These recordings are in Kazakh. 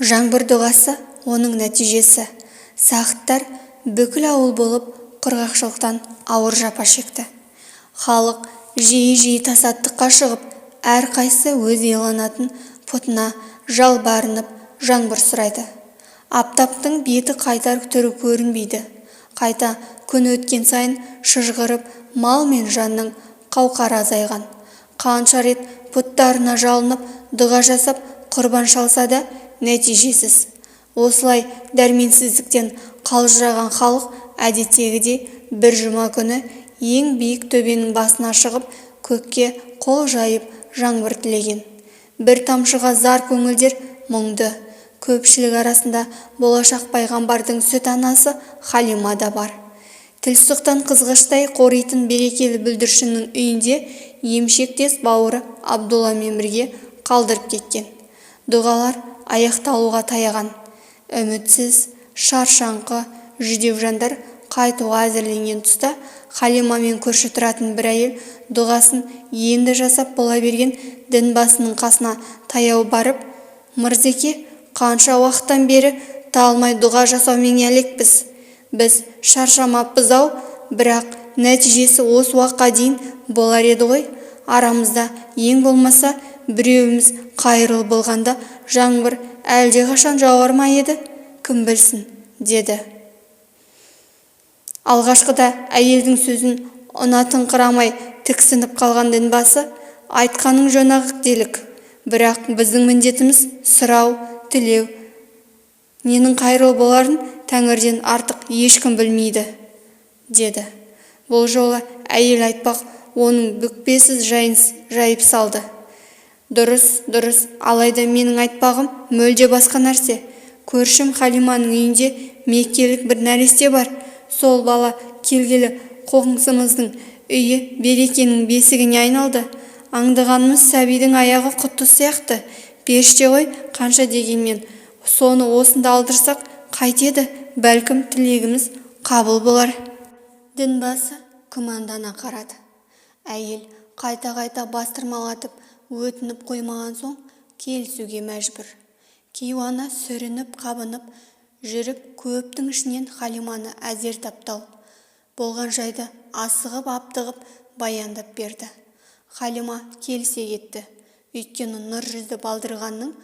Жаңбыр дұғасы, оның нәтижесі. Сақыттар бүкіл ауыл болып құрғақшылықтан ауыр жапа шекті. Халық жиі тасаттыққа шығып, әрқайсысы өз иланатын пұтына жалбарынып жаңбыр сұрайды. Аптаптың беті қайтар түрі көрінбейді. Қайта күн өткен сайын шыжғырып, мал мен жанның қауқары азайған. Қанша рет пұттарына жалынып, дұға жасап, құрбан шалса да нәтижесіз. Осылай дәрменсіздіктен қалжыраған халық әдеттегідей бір жұма күні ең биік төбенің басына шығып, көкке қол жайып жаңбыр тілеген. Бір тамшыға зар көңілдер мұңды. Көпшілік арасында болашақ пайғамбардың сүт анасы Халима да бар. Тілсұқтан қызғыштай қоритын берекелі бүлдіршіннің үйінде емшектес бауыры Абдулламен бірге қалдырып кеткен. Дұғалар аяқталуға таяған. Үмітсіз, шаршаңқы, жүдеу жандар қайтуға әзірленген тұста Халимамен көрші тұратын бір әйел дұғасын енді жасап бола берген дінбасының қасына таяу барып, «Мырзеке, қанша уақыттан бері талмай дұға жасаумен әлекпіз. Біз шаршамаппыз-ау, бірақ нәтижесі осы уақытқа дейін болар еді ғой. Арамызда ең болмаса біреуіміз қайырлы болғанда жаңбыр әлде қашан жауар ма еді, кім білсін», деді. Алғашқыда әйелдің сөзін ұнатыңқырамай тіксініп қалған дінбасы, «Айтқаның жөн-ақ делік, бірақ біздің міндетіміз сұрау, тілеу. Ненің қайырлы боларын Тәңірден артық ешкім білмейді», деді. Бұл жолы әйел айтпақ оның бүкпесіз жайын жайып салды. Дұрыс, алайда менің айтпағым мүлде басқа нәрсе. Көршім Халиманың үйінде меккелік бір нәресте бар. Сол бала келгелі қоңсымыздың үйі берекенің бесігіне айналды. Аңдығанымыз сәбидің аяғы құтты сияқты. Періште ғой, қанша дегенмен соны осында алдырсақ қайтеді, бәлкім тілегіміз қабыл болар. Дінбасы күмәндана қарады. Әйел қайта бастырмалатып өтініп қоймаған соң келісуге мәжбүр. Кейуана сүрініп-қабынып жүріп көптің ішінен Халиманы әзер таптау. Болған жайды асығып-аптығып баяндап берді. Халима келісе кетті. Өйткені нұр жүзді балдырғанның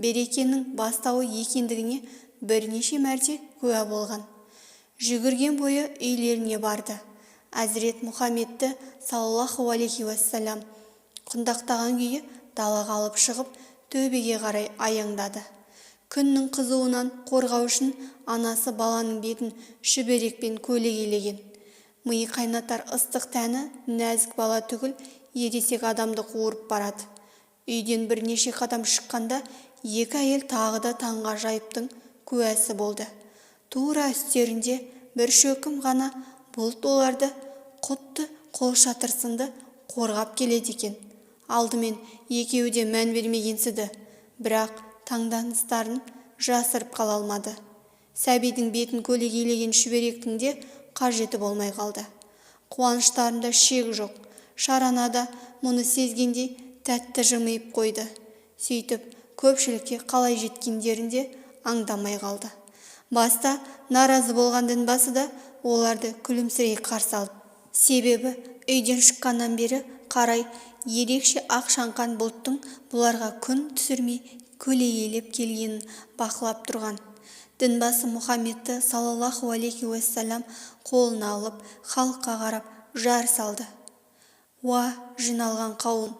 берекенің бастауы екендігіне бірнеше мәрте куә болған. Жүгірген бойы үйлеріне барды. Әзірет Мұхаммедті саллаллаху алейхи уассалам құндақтаған күйі далаға алып шығып, төбеге қарай аяңдады. Күннің қызуынан қорғау үшін анасы баланың бетін шүберекпен көлегейлеген. Миы қайнатар ыстық тәні нәзік бала түгіл ересек адамды қуырып барады. Үйден бірнеше қадам шыққанда екі әйел тағы да таңға жайыптың куәсі болды. Тура үстерінде бір шөкім ғана бұлт оларды құтты қолшатыр сынды қорғап келеді екен. Алдымен екеуі де мән бермегенсіді, бірақ таңданыстарын жасырып қала алмады. Сәбидің бетін көлегейлеген шүберектің де қажеті болмай қалды. Қуаныштарында шек жоқ. Шаранада мұны сезгендей тәтті жымиып қойды. Сөйтіп көпшілікке қалай жеткендерінде аңдамай қалды. Баста наразы болған дінбасы да оларды күлімсірей қарсы алды. Себебі үйден шыққаннан бері қарай ерекше ақ шаңқан бұлттың бұларға күн түсірмей көлегейлеп келгенін бақылап тұрған. Дінбасы Мұхаммедті саллаллаху алейхи уассалам қолына алып халыққа қарап жар салды. «Уа, жиналған қауым,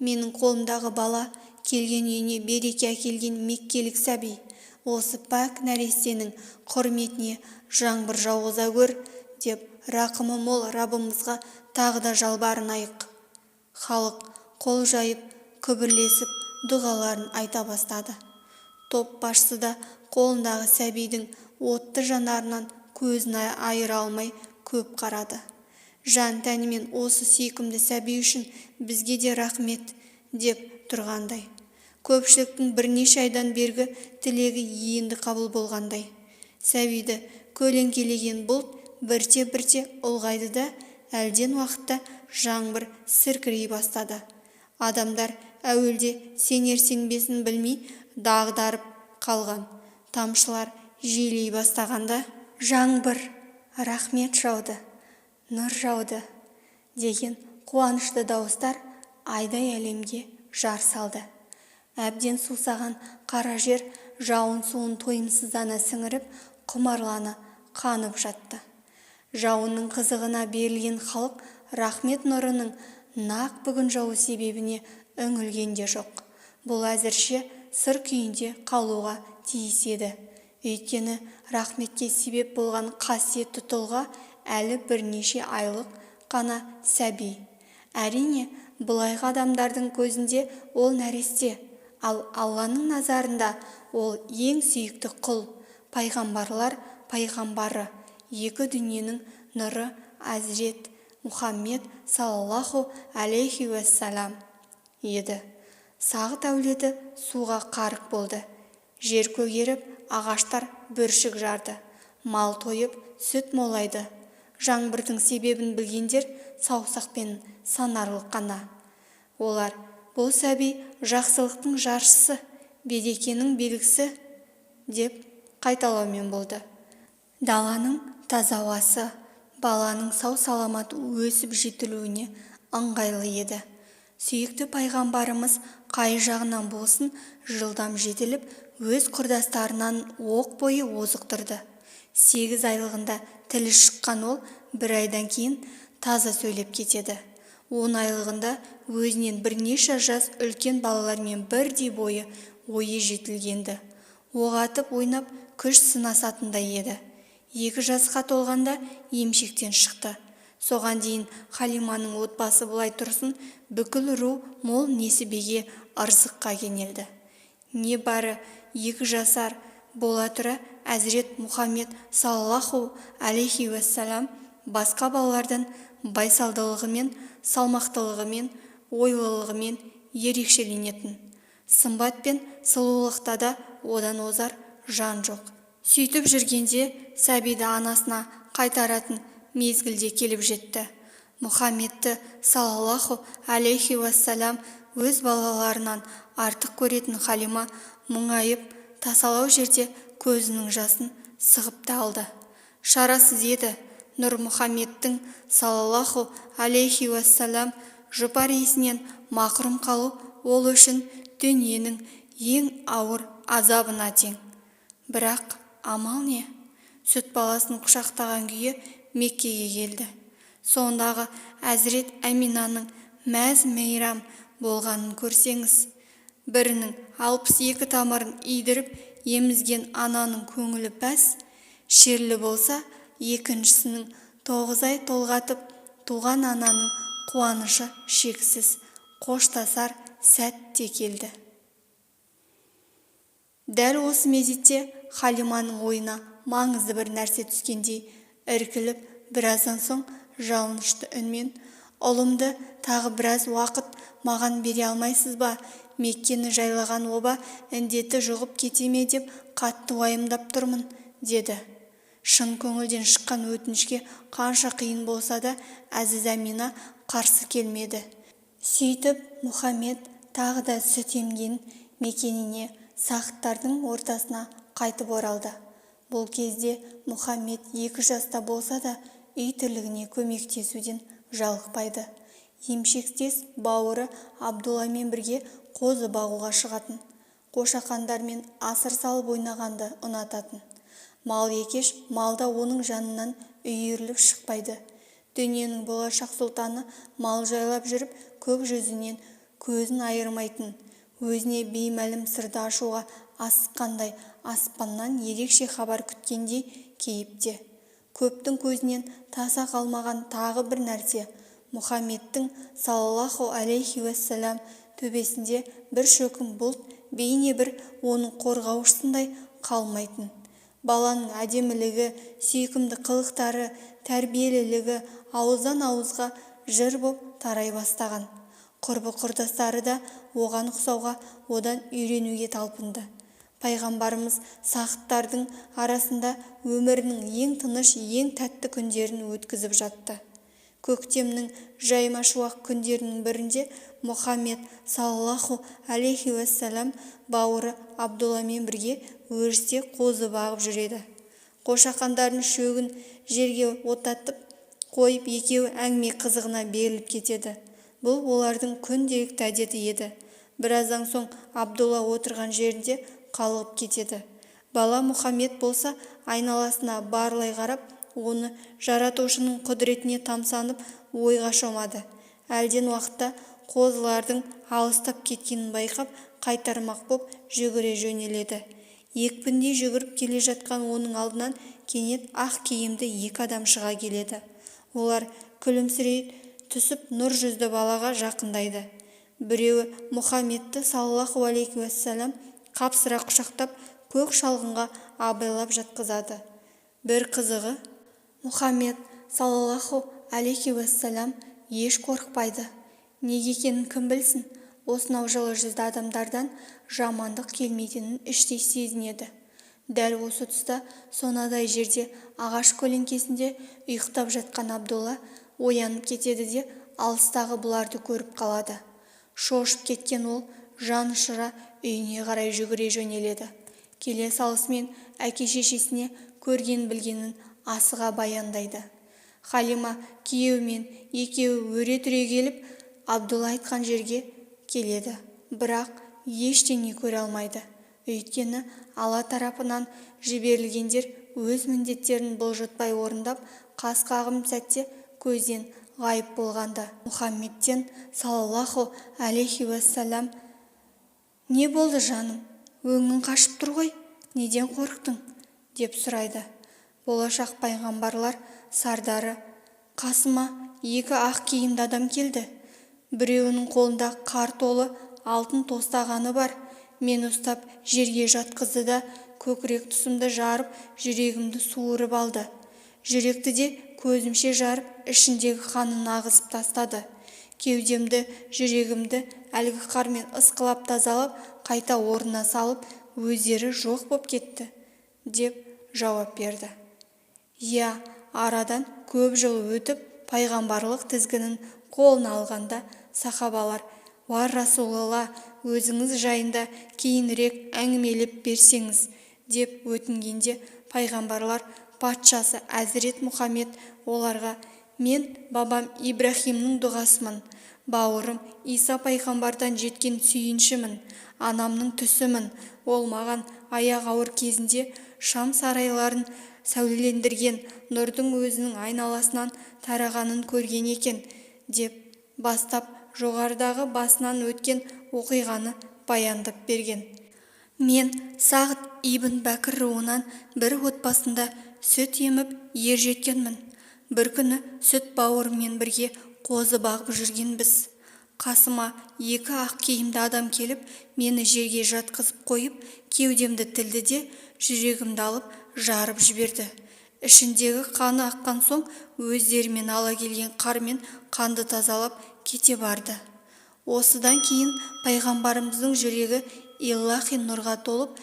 менің қолымдағы бала келген үйіне береке әкелген меккелік сәби. Осы пәк нәрестенің құрметіне жаңбыр жауғыза көр», деп рақымы мол Раббымызға тағы да жалбарынайық. Халық қол жайып, күбірлесіп дұғаларын айта бастады. Топ басшысы да қолындағы сәбидің отты жанарынан көзін айыра алмай көп қарады. Жан тәнімен осы сүйкімді сәби үшін бізге де рахмет деп тұрғандай. Көпшіліктің бірнеше айдан бергі тілегі енді қабыл болғандай. Сәбиді көлеңкелеген бұлт бірте-бірте ұлғайды да әлден уақытта жаңбыр сіркірей бастады. Адамдар әуелде сенер-сенбесін білмей дағдарып қалған. Тамшылар желей бастағанда жаңбыр, рахмет жауды, нұр жауды деген қуанышты дауыстар айдай әлемге жар салды. Әбден сусаған қара жер жауын суын тойымсыздана сіңіріп, құмарланы қанып жатты. Жауынның қызығына берілген халық рахмет нұрының нақ бүгін жауы себебіне үңілген де жоқ. Бұл әзірше сыр күйінде қалуға тиіс еді. Өйткені рахметке себеп болған қасиетті тұлға әлі бірнеше айлық қана сәби. Әрине, былайғы адамдардың көзінде ол нәресте, ал Алланың назарында ол ең сүйікті құл, пайғамбарлар пайғамбары, екі дүниенің нұры Әзірет Мұхаммед саллаллаху алейхи уассалам еді. Сағыт әулеті суға қарық болды. Жер көгеріп, ағаштар бүршік жарды. Мал тойып, сүт молайды. Жаңбырдың себебін білгендер саусақпен санарлық қана. Олар, бұл сәби жақсылықтың жаршысы, берекенің белгісі деп қайталаумен болды. Даланың таза ауасы баланың сау-саламат өсіп жетілуіне ыңғайлы еді. Сүйікті пайғамбарымыз қай жағынан болсын жылдам жетіліп, өз құрдастарынан оқ бойы озықтырды. 8 айлығында тілі шыққан ол 1 айдан кейін таза сөйлеп кетеді. 10 айлығында өзінен бірнеше жас үлкен балалармен бірдей бойы ойы жетілгенді. Оқ атып ойнап күш сынасатындай еді. 2 жасқа толғанда емшектен шықты. Соған дейін Халиманың отбасы былай тұрсын, бүкіл ру мол несібеге ырзыққа кенелді. Не бары 2 жасар бола тұра Әзірет Мұхаммед саллаллаху алейхи уассалам басқа балалардан байсалдылығымен, салмақтылығымен, ойлылығымен ерекшеленетін. Сымбат пен сұлулықта да одан озар жан жоқ. Сөйтіп жүргенде сәбиді анасына қайтаратын мезгілде келіп жетті. Мұхаммедті саллаллаху алейхи уассалам өз балаларынан артық көретін Халима мұңайып, тасалау жерде көзінің жасын сығып та алды. Шарасыз еді. Нұр Мұхаммедтің саллаллаху алейхи уассалам жұпар иісінен мақрұм қалу ол үшін дүниенің ең ауыр азабына тең. Бірақ амал не? Сүт баласын құшақтаған күйі Меккеге келді. Сондағы Әзірет Әминаның мәз-мейрам болғанын көрсеңіз, бірінің 62 тамырын идіріп емізген ананың көңілі пәс, шерлі болса, екіншісінің 9 ай толғатып туған ананың қуанышы шексіз, қоштасар сәтте келді. Дәл осы мезетте Халиманың ойына маңызды бір нәрсе түскендей іркіліп, біраздан соң жалынышты үнмен: «Ұлымды тағы біраз уақыт маған бере алмайсыз ба? Меккені жайлаған оба індеті жұғып кете ме деп қатты уайымдап тұрмын», деді. Шын көңілден шыққан өтінішке қанша қиын болса да Әзіз Әмина қарсы келмеді. Сөйтіп Мұхаммед тағы да сүт емген мекеніне, сағыттардың ортасына қайтып оралды. Бұл кезде Мұхаммед 2 жаста болса да үй тірлігіне көмектесуден жалықпайды. Емшектес бауыры Абдулламен бірге қозы бағуға шығатын. Қошақандармен асыр салып ойнағанды ұнататын. Мал екеш малда оның жанынан үйіріліп шықпайды. Дүниенің болашақ сұлтаны мал жайлап жүріп көк жүзінен көзін айырмайтын, өзіне беймәлім сырды ашуға асыққандай аспаннан ерекше хабар күткендей кейіпте. Көптің көзінен таса қалмаған тағы бір нәрсе: Мұхаммедтің саллаллаху алейхи уассалам төбесінде бір шөкім бұлт бейне бір оның қорғаушысындай қалмайтын. Баланың әдемілігі, сүйкімді қылықтары, тәрбиелілігі ауыздан ауызға жыр боп тарай бастаған. Құрбы құрдастары да оған ұқсауға, одан үйренуге талпынды. Пайғамбарымыз сағыттардың арасында өмірінің ең тыныш, ең тәтті күндерін өткізіп жатты. көктемнің жайма-шуақ күндерінің бірінде Мұхаммед саллаллаху алейхи уассалам бауыры Абдулламен бірге өрісте қозы бағып жүреді. Қошақандардың шөгін жерге отатып қойып екеуі әңгіме қызығына беріліп кетеді. Бұл олардың күнделікті әдеті еді. Біраздан соң Абдулла отырған жерінде қалғып кетеді. Бала Мұхаммед болса айналасына барлай қарап, оны жаратушының құдіретіне тамсанып ойға шомады. Әлден уақытта қозылардың алыстап кеткенін байқап, қайтармақ боп жүгіре жөнеледі. Екпіндей жүгіріп келе жатқан оның алдынан кенет ақ киімді екі адам шыға келеді. Олар күлімсірей түсіп нұр жүзді балаға жақындайды. Біреуі Мұхаммедті саллаллаху алейхи уассалам қапсыра құшақтап көк шалғынға абайлап жатқызады. Бір қызығы, Мұхаммед саллаллаху алейхи уассалам еш қорықпайды. Неге екенін кім білсін, осынау жылы жүзді адамдардан жамандық келмейтінін іштей сезінеді. Дәл осы тұста сонадай жерде ағаш көлеңкесінде ұйықтап жатқан Абдулла оянып кетеді де алыстағы бұларды көріп қалады. Шошып кеткен ол жан ұшыра үйіне қарай жүгіре жөнеледі. Келе салысымен әке-шешесіне көрген-білгенін асыға баяндайды. Халима күйеуімен екеуі өре түрегеліп Абдулла айтқан жерге келеді, бірақ ештеңе көре алмайды. Өйткені Алла тарапынан жіберілгендер өз міндеттерін бұлжытпай орындап, қас қағым сәтте көзден ғайып болғанда. Мұхаммедтен саллаллаху алейхи уассалам: «Не болды жаным? Өңің қашып тұр ғой, неден қорықтың?» деп сұрайды. Болашақ пайғамбарлар сардары: «Қасыма екі ақ киімді адам келді. Біреуінің қолында қар толы алтын тостағаны бар. Мен ұстап жерге жатқызды да көкірек тұсымды жарып, жүрегімді суырып алды. Жүректі де көзімше жарып, ішіндегі қанын ағызып тастады. Кеудемді, жүрегімді әлгі қармен ысқылап тазалап, қайта орнына салып, өздері жоқ боп кетті», деп жауап берді. Иә, арадан көп жыл өтіп, пайғамбарлық тізгінін қолына алғанда сахабалар: «Уа Расулалла, өзіңіз жайында кейінірек әңгімелеп берсеңіз», деп өтінгенде, пайғамбарлар патшасы Әзірет Мұхаммед оларға: «Мен бабам Ибрахимнің дұғасымын, бауырым Иса пайғамбардан жеткен сүйіншімін, анамның түсімін. Ол маған аяқ ауыр кезінде Шам сарайларын сәулелендірген нұрдың өзінің айналасынан тарағанын көрген екен», деп бастап жоғарыдағы басынан өткен оқиғаны баяндап берген. «Мен Сағд ибн Бәкір руынан бір отбасында сүт еміп ер жеткенмін. Бір күні сүт бауырыммен бірге қозы бағып жүргенбіз. Қасыма екі ақ киімді адам келіп, мені жерге жатқызып қойып, кеудемді тілді де жүрегімді алып жарып жіберді. Ішіндегі қаны аққан соң өздерімен ала келген қармен қанды тазалап кете барды. Осыдан кейін пайғамбарымыздың жүрегі илахи нұрға толып,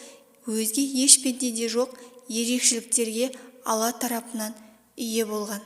өзге еш пендеде жоқ ерекшеліктерге Алла тарапынан ие болған».